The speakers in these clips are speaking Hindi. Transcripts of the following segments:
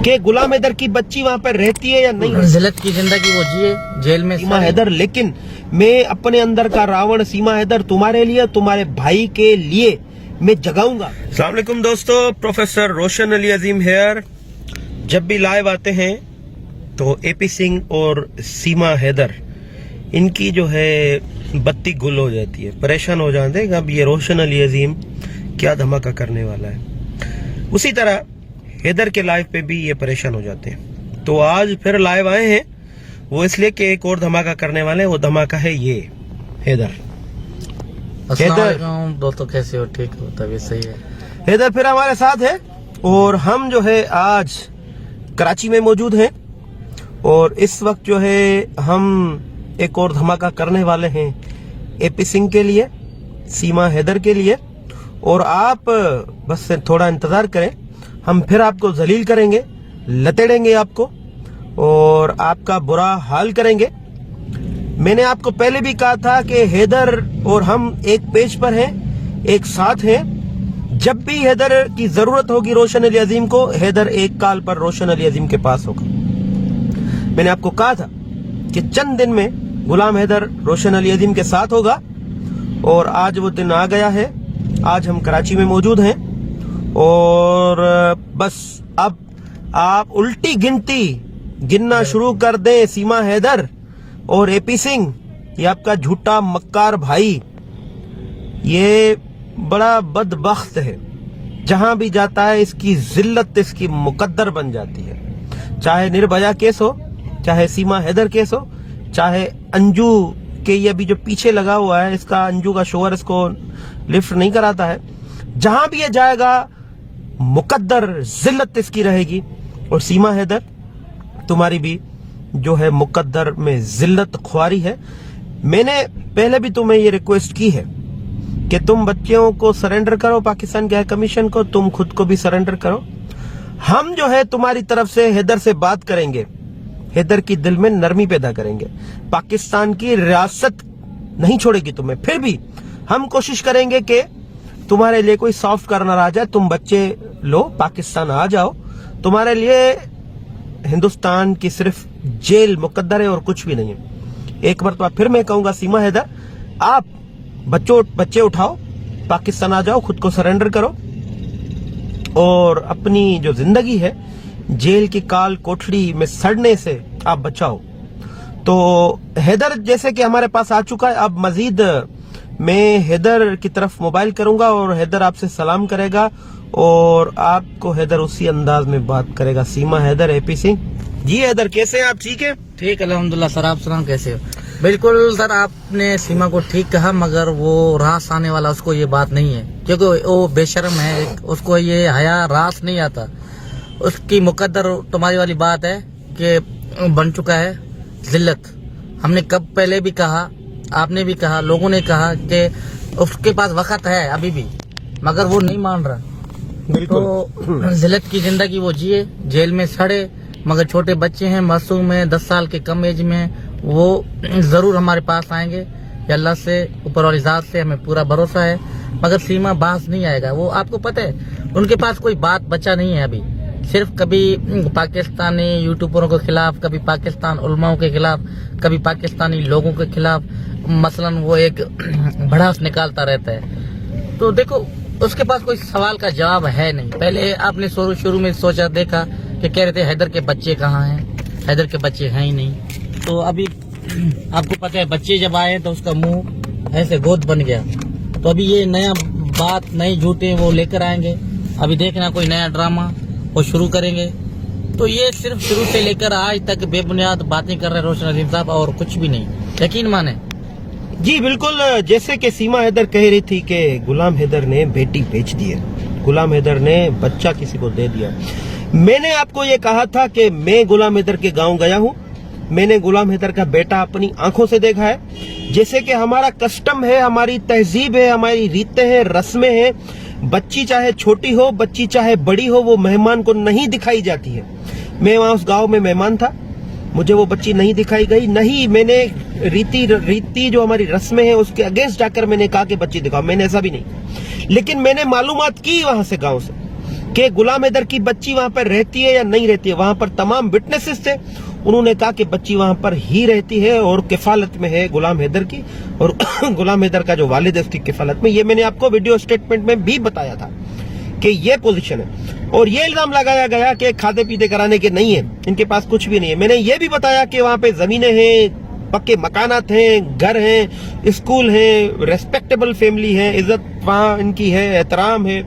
कि गुलाम हैदर की बच्ची वहाँ पर रहती है या नहीं। जिल्लत की जिंदगी वो जिए जेल में सीमा हैदर, लेकिन मैं अपने अंदर का रावण सीमा हैदर तुम्हारे लिए, तुम्हारे भाई के लिए मैं जगाऊंगा। अस्सलाम वालेकुम दोस्तों, प्रोफेसर रोशन अली अजीम हेयर। जब भी लाइव आते हैं तो एपी सिंह और सीमा हैदर इनकी जो है बत्ती गुल हो जाती है, परेशान हो जाते हैं। अब ये रोशन अली अजीम क्या धमाका करने वाला है। उसी तरह हैदर के लाइव पे भी ये परेशान हो जाते हैं। तो आज फिर लाइव आए हैं वो इसलिए कि एक और धमाका करने वाले हैं। वो धमाका है ये हैदर। दोस्तों कैसे हो? ठीक हो? तबीयत सही है? हैदर फिर हमारे साथ है और हम जो है आज कराची में मौजूद हैं और इस वक्त जो है हम एक और धमाका करने वाले हैं एपी सिंह के लिए, सीमा हैदर के लिए। और आप बस थोड़ा इंतजार करें, हम फिर आपको जलील करेंगे, लतेड़ेंगे आपको और आपका बुरा हाल करेंगे। मैंने आपको पहले भी कहा था कि हैदर और हम एक पेज पर हैं, एक साथ हैं। जब भी हैदर की जरूरत होगी रोशन अली अजीम को, हैदर एक कॉल पर रोशन अली अजीम के पास होगा। मैंने आपको कहा था कि चंद दिन में गुलाम हैदर रोशन अली अजीम के साथ होगा और आज वो दिन आ गया है। आज हम कराची में मौजूद हैं और बस अब आप उल्टी गिनती गिनना शुरू कर दें। सीमा हैदर और एपी सिंह, ये आपका झूठा मक्कार भाई, ये बड़ा बदबख्त है। जहां भी जाता है इसकी जिल्लत इसकी मुकद्दर बन जाती है। चाहे निर्भया केस हो, चाहे सीमा हैदर केस हो, चाहे अंजू के ये अभी जो पीछे लगा हुआ है इसका, अंजू का शोहर इसको लिफ्ट नहीं कराता है। जहां भी ये जाएगा मुकद्दर जिल्लत इसकी रहेगी। और सीमा हैदर, तुम्हारी भी जो है मुकद्दर में जिल्लत ख्वारी है। मैंने पहले भी तुम्हें ये रिक्वेस्ट की है कि तुम बच्चियों को सरेंडर करो पाकिस्तान के हाई कमीशन को, तुम खुद को भी सरेंडर करो। हम जो है तुम्हारी तरफ से हैदर से बात करेंगे, हैदर की दिल में नरमी पैदा करेंगे। पाकिस्तान की रियासत नहीं छोड़ेगी तुम्हें, फिर भी हम कोशिश करेंगे कि तुम्हारे लिए कोई सॉफ्ट कार्नर आ जाए। तुम बच्चे लो, पाकिस्तान आ जाओ। तुम्हारे लिए हिंदुस्तान की सिर्फ जेल मुकद्दर है और कुछ भी नहीं है। एक मरतबा फिर मैं कहूंगा सीमा हैदर, आप बच्चे उठाओ, पाकिस्तान आ जाओ, खुद को सरेंडर करो और अपनी जो जिंदगी है जेल की काल कोठड़ी में सड़ने से आप बचाओ। तो हैदर जैसे कि हमारे पास आ चुका है, अब मजीद मैं हैदर की तरफ मोबाइल करूंगा और हैदर आपसे सलाम करेगा और आपको हैदर उसी अंदाज में बात करेगा। सीमा हैदर, एपी सिंह जी। हैदर कैसे हैं आप? ठीक है? ठीक, अल्हम्दुलिल्लाह सर। आप सुनाओ कैसे हो? बिल्कुल सर, आपने सीमा को ठीक कहा, मगर वो रास आने वाला उसको ये बात नहीं है, क्योंकि वो बेशर्म है, उसको ये हया रास नहीं आता। उसकी मुकद्दर तुम्हारी वाली बात है कि बन चुका है जिल्लत। हमने कब पहले भी कहा, आपने भी कहा, लोगों ने कहा कि उसके पास वक्त है अभी भी, मगर वो नहीं मान रहा। तो जिल्लत की जिंदगी वो जिए, जेल में सड़े, मगर छोटे बच्चे हैं, मासूम है, 10 साल के कम एज में, वो जरूर हमारे पास आएंगे। अल्लाह से, ऊपर वाली जात से हमें पूरा भरोसा है। मगर सीमा बाज नहीं आएगा। वो आपको पता है उनके पास कोई बात बचा नहीं है अभी। सिर्फ कभी पाकिस्तानी यूट्यूबरों के खिलाफ, कभी पाकिस्तान उलमाओं के खिलाफ, कभी पाकिस्तानी लोगों के खिलाफ मसलन वो एक भड़ास निकालता रहता है। तो देखो, उसके पास कोई सवाल का जवाब है नहीं। पहले आपने शुरू में सोचा, देखा कि कह रहे थे हैदर के बच्चे कहाँ हैं, हैदर के बच्चे हैं ही नहीं। तो अभी आपको पता है बच्चे जब आए तो उसका मुंह ऐसे गोद बन गया। तो अभी ये नया बात, नई झूठे वो लेकर आएंगे। अभी देखना कोई नया ड्रामा वो शुरू करेंगे। तो ये सिर्फ शुरू से लेकर आज तक बेबुनियाद बातें कर रहे रोशन अजीम साहब, और कुछ भी नहीं, यकीन माने। जी बिल्कुल, जैसे कि सीमा हैदर कह रही थी कि गुलाम हैदर ने बेटी बेच दी है, गुलाम हैदर ने बच्चा किसी को दे दिया। मैंने आपको ये कहा था कि मैं गुलाम हैदर के गांव गया हूं, मैंने गुलाम हैदर का बेटा अपनी आंखों से देखा है। जैसे कि हमारा कस्टम है, हमारी तहजीब है, हमारी रीतें हैं, रस्में हैं। बच्ची चाहे छोटी हो, बच्ची चाहे बड़ी हो, वो मेहमान को नहीं दिखाई जाती है। मैं वहां उस गांव में मेहमान था, मुझे वो बच्ची नहीं दिखाई गई। नहीं, मैंने रीति जो हमारी रस्में हैं उसके अगेंस्ट जाकर मैंने कहा कि बच्ची दिखाओ, मैंने ऐसा भी नहीं। लेकिन मैंने मालूमात की वहां से, गांव से, कि गुलाम हैदर की बच्ची वहां पर रहती है या नहीं रहती है। वहां पर तमाम विटनेसेस थे, उन्होंने कहा कि बच्ची वहां पर ही रहती है और किफालत में है गुलाम हैदर की, और गुलाम हैदर का जो वालिद है उसकी किफालत में। ये मैंने आपको वीडियो स्टेटमेंट में भी बताया था कि ये पोजीशन है। और ये इल्जाम लगाया गया कि खाते पीते कराने के नहीं है, इनके पास कुछ भी नहीं है। मैंने ये भी बताया कि वहां पे जमीनें हैं, पक्के मकानात हैं, घर हैं, स्कूल है, रेस्पेक्टेबल फैमिली है, इज्जत वहां इनकी है, एहतराम है।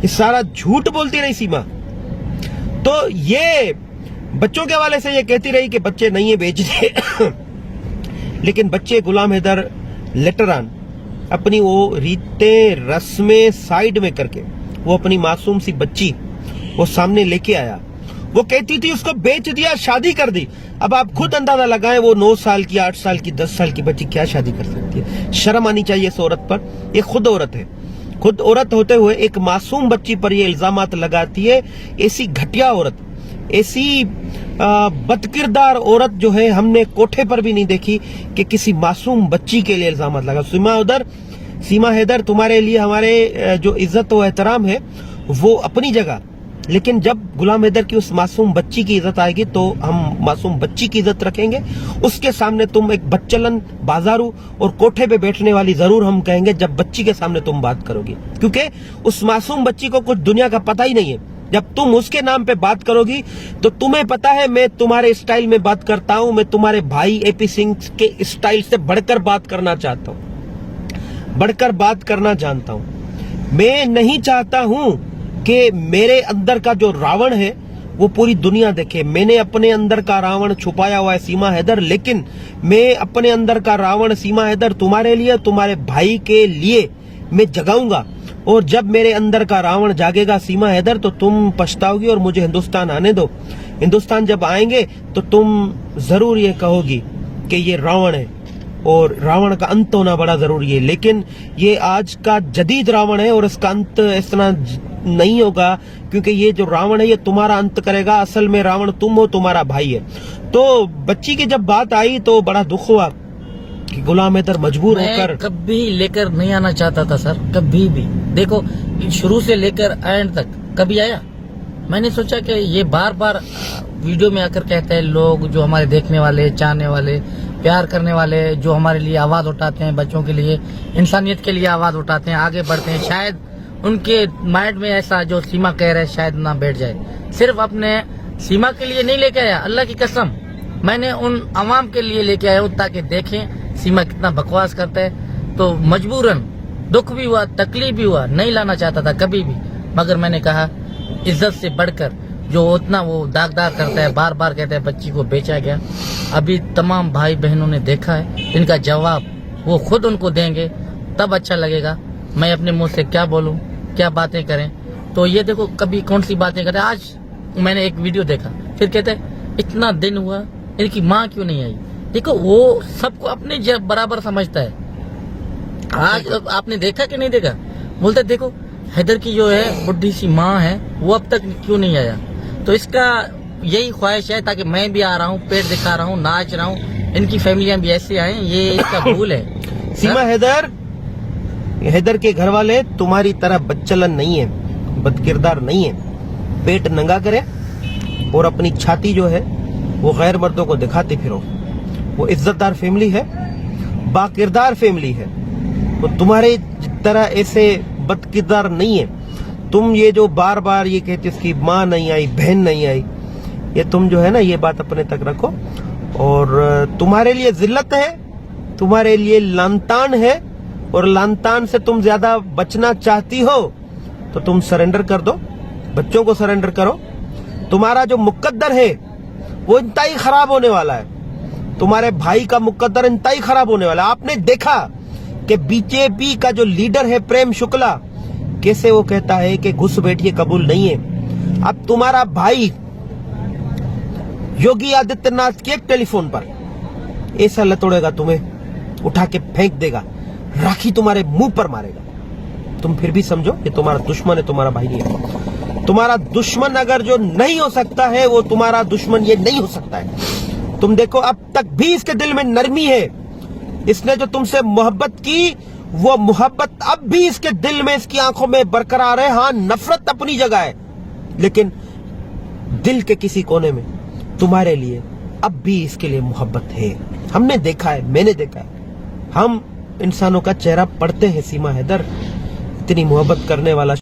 ये सारा झूठ बोलती रही सीमा। तो ये बच्चों के हवाले से ये कहती रही कि बच्चे नहीं है, बेच दिए। लेकिन बच्चे गुलाम हैदर लेटर ऑन अपनी वो रीतें रस्में साइड में करके वो अपनी मासूम सी बच्ची वो सामने लेके आया। वो कहती थी उसको बेच दिया, शादी कर दी। अब आप खुद अंदाजा लगाएं, वो 9 साल की, 8 साल की, 10 साल की बच्ची क्या शादी कर सकती है? शर्म आनी चाहिए इस औरत पर। ये खुद औरत है, खुद औरत होते हुए एक मासूम बच्ची पर ये इल्जामात लगाती है। ऐसी घटिया औरत, ऐसी बदकिरदार औरत जो है हमने कोठे पर भी नहीं देखी कि किसी मासूम बच्ची के लिए इल्जामात लगा। सीमा हैदर, तुम्हारे लिए हमारे जो इज्जत व एहतराम है वो अपनी जगह, लेकिन जब गुलाम हैदर की उस मासूम बच्ची की इज्जत आएगी तो हम मासूम बच्ची की इज्जत रखेंगे। उसके सामने तुम एक बच्चलन, बाजारू और कोठे पे बैठने वाली जरूर हम कहेंगे जब बच्ची के सामने तुम बात करोगी, क्योंकि उस मासूम बच्ची को कुछ दुनिया का पता ही नहीं है। जब तुम उसके नाम पे बात करोगी तो तुम्हें पता है मैं तुम्हारे स्टाइल में बात करता हूं, मैं तुम्हारे भाई एपी सिंह के स्टाइल से बढ़कर बात करना चाहता हूं, बढ़कर बात करना जानता हूं। मैं नहीं चाहता हूं कि मेरे अंदर का जो रावण है वो पूरी दुनिया देखे। मैंने अपने अंदर का रावण छुपाया हुआ है सीमा हैदर, लेकिन मैं अपने अंदर का रावण सीमा हैदर तुम्हारे लिए, तुम्हारे भाई के लिए मैं जगाऊंगा। और जब मेरे अंदर का रावण जागेगा सीमा हैदर तो तुम पछताओगी और मुझे हिंदुस्तान आने दो। हिंदुस्तान जब आएंगे तो तुम जरूर ये कहोगी कि ये रावण है और रावण का अंत होना बड़ा जरूरी है। लेकिन ये आज का जदीद रावण है और इसका अंत इस तरह नहीं होगा, क्योंकि ये जो रावण है ये तुम्हारा अंत करेगा। असल में रावण तुम हो, तुम्हारा भाई है। तो बच्ची की जब बात आई तो बड़ा दुख हुआ कि गुलाम हैदर मजबूर होकर, कभी लेकर नहीं आना चाहता था सर, कभी भी। देखो शुरू से लेकर एंड तक कभी आया। मैंने सोचा कि ये बार बार वीडियो में आकर कहते हैं लोग, जो हमारे देखने वाले, चाहने वाले, प्यार करने वाले, जो हमारे लिए आवाज उठाते हैं, बच्चों के लिए, इंसानियत के लिए आवाज उठाते हैं, आगे बढ़ते हैं। शायद उनके माइंड में ऐसा जो सीमा कह रहे शायद ना बैठ जाए। सिर्फ अपने सीमा के लिए नहीं लेके आया, अल्लाह की कसम मैंने उन अवाम के लिए लेके आया हूँ ताकि देखें सीमा कितना बकवास करता है। तो मजबूरन दुख भी हुआ, तकलीफ भी हुआ, नहीं लाना चाहता था कभी भी, मगर मैंने कहा इज्जत से बढ़कर जो उतना वो दागदार करता है, बार बार कहता है बच्ची को बेचा गया। अभी तमाम भाई बहनों ने देखा है, इनका जवाब वो खुद उनको देंगे, तब अच्छा लगेगा। मैं अपने मुंह से क्या बोलूं, क्या बातें करें। तो ये देखो कभी कौन सी बातें करते। आज मैंने एक वीडियो देखा, फिर कहते हैं इतना दिन हुआ इनकी माँ क्यों नहीं आई। देखो वो सबको अपने बराबर समझता है। आज आपने देखा कि नहीं देखा, बोलते देखो हैदर की जो है बुढ़ी सी माँ है वो अब तक क्यों नहीं आया। तो इसका यही ख्वाहिश है ताकि मैं भी आ रहा हूँ, पेट दिखा रहा हूँ, नाच रहा हूँ, इनकी फैमिलियां भी ऐसे आए, ये इसका भूल है। सीमा हैदर के घर वाले तुम्हारी तरह बच्चलन नहीं है, बदकिरदार नहीं है। पेट नंगा करे और अपनी छाती जो है वो गैर मर्दों को दिखाते फिरो। वो इज्जतदार फैमिली है, बाकिरदार फैमिली है। वो तुम्हारे तरह ऐसे बदकिरदार नहीं है। तुम ये जो बार बार ये कहते उसकी माँ नहीं आई, बहन नहीं आई, ये तुम जो है ना ये बात अपने तक रखो। और तुम्हारे लिए जिल्लत है, तुम्हारे लिए लानतान है, और लानतान से तुम ज्यादा बचना चाहती हो तो तुम सरेंडर कर दो, बच्चों को सरेंडर करो। तुम्हारा जो मुकद्दर है वो इंतहाई खराब होने वाला है। तुम्हारे भाई का मुकद्दर इंतहाई खराब होने वाला है। आपने देखा कि बीजेपी का जो लीडर है प्रेम शुक्ला, कैसे वो कहता है कि घुसपैठिए कबूल नहीं है। अब तुम्हारा भाई योगी आदित्यनाथ के एक टेलीफोन पर ऐसा लतोड़ेगा, तुम्हें उठा के फेंक देगा, राखी तुम्हारे मुंह पर मारेगा। तुम फिर भी समझो कि तुम्हारा दुश्मन है, तुम्हारा भाई नहीं है। तुम्हारा दुश्मन अगर जो नहीं हो सकता है वो तुम्हारा दुश्मन ये नहीं हो सकता है। तुम देखो अब तक भी इसके दिल में नरमी है। इसने जो तुमसे मोहब्बत की वो मोहब्बत अब भी इसके दिल में, इसकी आंखों में बरकरार है। हाँ, नफरत अपनी जगह है, लेकिन दिल के किसी कोने में तुम्हारे लिए अब भी इसके लिए मोहब्बत है। हमने देखा है, मैंने देखा है, हम इंसानों का चेहरा पढ़ते हैं सीमा हैदर, इतनी मोहब्बत करने वाला